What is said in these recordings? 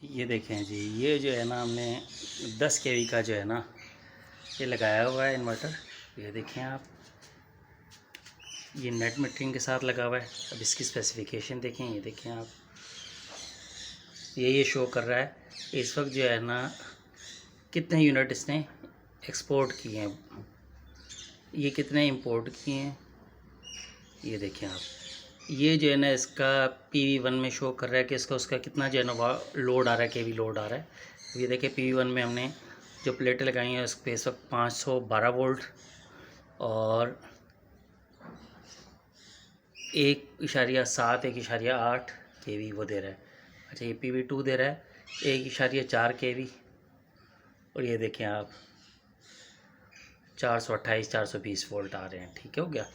ये देखें जी, ये जो है ना हमने 10 केवी का जो है ना ये लगाया हुआ है इन्वर्टर। ये देखें आप, ये नेट मीटरिंग के साथ लगा हुआ है। अब इसकी स्पेसिफिकेशन देखें, ये देखें आप, ये शो कर रहा है इस वक्त जो है ना कितने यूनिट इसने एक्सपोर्ट किए हैं, ये कितने इंपोर्ट किए हैं। ये देखें आप, ये जो है ना इसका PV1 में शो कर रहा है कि इसका उसका कितना जो है ना लोड आ रहा है, केवी लोड आ रहा है। ये देखिए PV1 में हमने जो प्लेटें लगाई हैं उस पर इस वक्त 512 वोल्ट और 1.7 1.8 केवी वो दे रहा है। अच्छा, ये PV2 दे रहा है 1.4 केवी और ये देखें आप 428 420 वोल्ट आ रहे हैं। ठीक है, हो गया।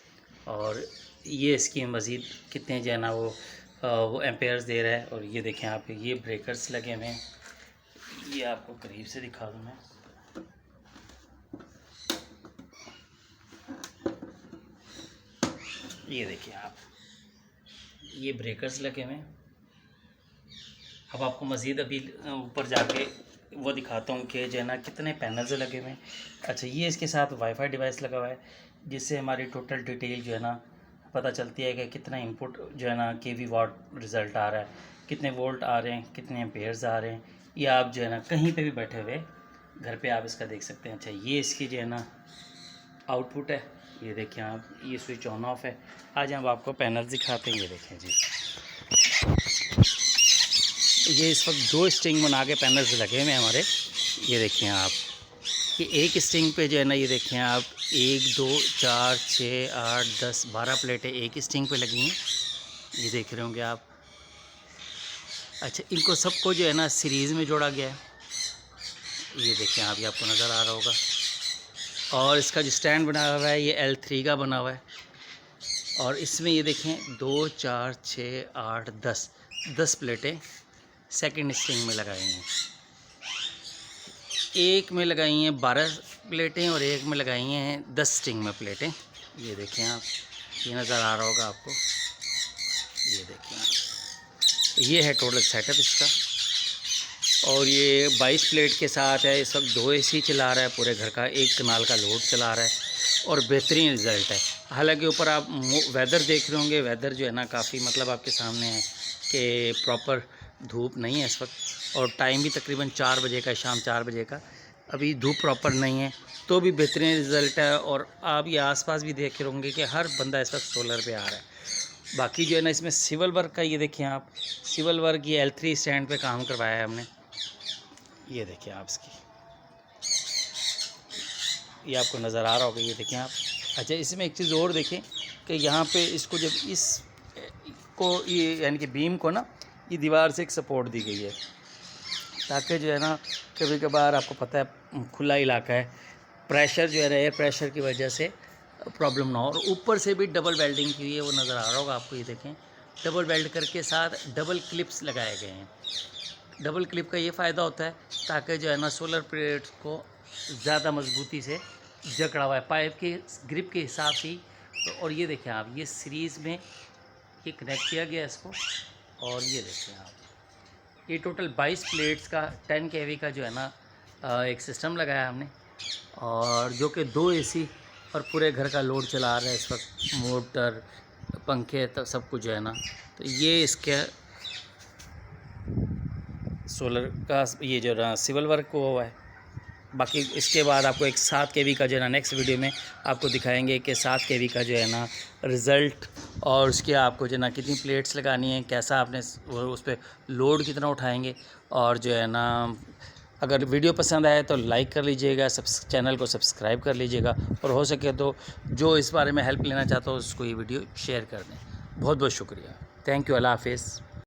और ये इसकी मज़ीद कितने जो है ना वो एम्पेयर्स दे रहा है। और ये देखें आप, ये ब्रेकर्स लगे हुए हैं, ये आपको करीब से दिखा दूँ मैं। ये देखिए आप, ये ब्रेकर्स लगे हुए हैं। अब आपको मज़ीद अभी ऊपर जाके वो दिखाता हूँ कि जो है ना कितने पैनल्स लगे हुए हैं। अच्छा, ये इसके साथ वाईफाई डिवाइस लगा हुआ है जिससे हमारी टोटल डिटेल जो है ना पता चलती है कि कितना इनपुट जो है ना केवी वाट रिज़ल्ट आ रहा है, कितने वोल्ट आ रहे हैं, कितने एम्पेयर्स आ रहे हैं। ये आप जो है ना कहीं पे भी बैठे हुए घर पे आप इसका देख सकते हैं। अच्छा, ये इसकी जो है ना आउटपुट है, ये देखें आप, ये स्विच ऑन ऑफ है। आज हम आपको पैनल दिखाते हैं। ये देखें जी, ये इस वक्त 2 स्ट्रिंग बना के पैनल्स लगे हुए हैं हमारे। ये देखें आप, कि एक स्ट्रिंग पे जो है ना, ये देखें आप 1 2 4 6 8 10 12 प्लेटें एक स्ट्रिंग पे लगी हैं। ये देख रहे होंगे आप। अच्छा, इनको सबको जो है ना सीरीज़ में जोड़ा गया है। ये देखें आप, ये आपको नज़र आ रहा होगा। और इसका जो स्टैंड बना हुआ है ये L3 का बना हुआ है। और इसमें ये देखें 2 4 6 8 10 प्लेटें सेकंड स्ट्रिंग में लगाई हैं। एक में लगाई हैं 12 प्लेटें और एक में लगाई हैं 10 स्ट्रिंग में प्लेटें। ये देखें आप, ये नज़र आ रहा होगा आपको। ये देखें आप, ये है टोटल सेटअप इसका। और ये 22 प्लेट के साथ है। इस वक्त 2 AC चला रहा है, पूरे घर का 1 कनाल का लोड चला रहा है और बेहतरीन रिज़ल्ट है। हालांकि ऊपर आप वेदर देख रहे होंगे, वेदर जो है ना काफ़ी मतलब आपके सामने है कि प्रॉपर धूप नहीं है इस वक्त। और टाइम भी तकरीबन 4 बजे का, शाम 4 बजे का। अभी धूप प्रॉपर नहीं है तो भी बेहतरीन रिज़ल्ट है। और आप ये आसपास भी देख रहे होंगे कि हर बंदा इस वक्त सोलर पे आ रहा है। बाकी जो है ना इसमें सिविल वर्क का, ये देखिए आप, सिविल वर्क ये L3 स्टैंड पे काम करवाया है हमने। ये देखिए आप इसकी, ये आपको नज़र आ रहा होगा। ये देखें आप। अच्छा, इसमें एक चीज़ और देखें कि यहाँ पे इसको जब इसको ये यानी कि बीम को ना ये दीवार से एक सपोर्ट दी गई है ताकि जो है ना कभी कभार आपको पता है खुला इलाका है, प्रेशर जो है ना एयर प्रेशर की वजह से प्रॉब्लम ना हो। और ऊपर से भी डबल वेल्डिंग की हुई है, वो नज़र आ रहा होगा आपको। ये देखें, डबल वेल्ड करके साथ डबल क्लिप्स लगाए गए हैं। डबल क्लिप का ये फ़ायदा होता है ताकि जो है ना सोलर प्लेट्स को ज़्यादा मजबूती से जकड़ा हुआ है पाइप के ग्रिप के हिसाब से ही। तो और ये देखें आप, ये सीरीज़ में ये कनेक्ट किया गया इसको। और ये देखें आप, ये टोटल 22 प्लेट्स का 10 kV का जो है ना एक सिस्टम लगाया हमने। और जो कि 2 AC और पूरे घर का लोड चला रहा है इस वक्त, मोटर पंखे तो सब कुछ जो है ना। तो ये इसके सोलर का ये जो ना सिविल वर्क हुआ है। बाकी इसके बाद आपको एक 7 kV का जो है ना नेक्स्ट वीडियो में आपको दिखाएंगे कि 7 kV का जो है ना रिज़ल्ट और उसके आपको जो है ना कितनी प्लेट्स लगानी है, कैसा आपने उस पर लोड कितना उठाएंगे। और जो है ना अगर वीडियो पसंद आए तो लाइक कर लीजिएगा, चैनल को सब्सक्राइब कर लीजिएगा और हो सके तो जो इस बारे में हेल्प लेना चाहता हो उसको ये वीडियो शेयर कर दें। बहुत बहुत शुक्रिया, थैंक यू, अल्लाह हाफिज़।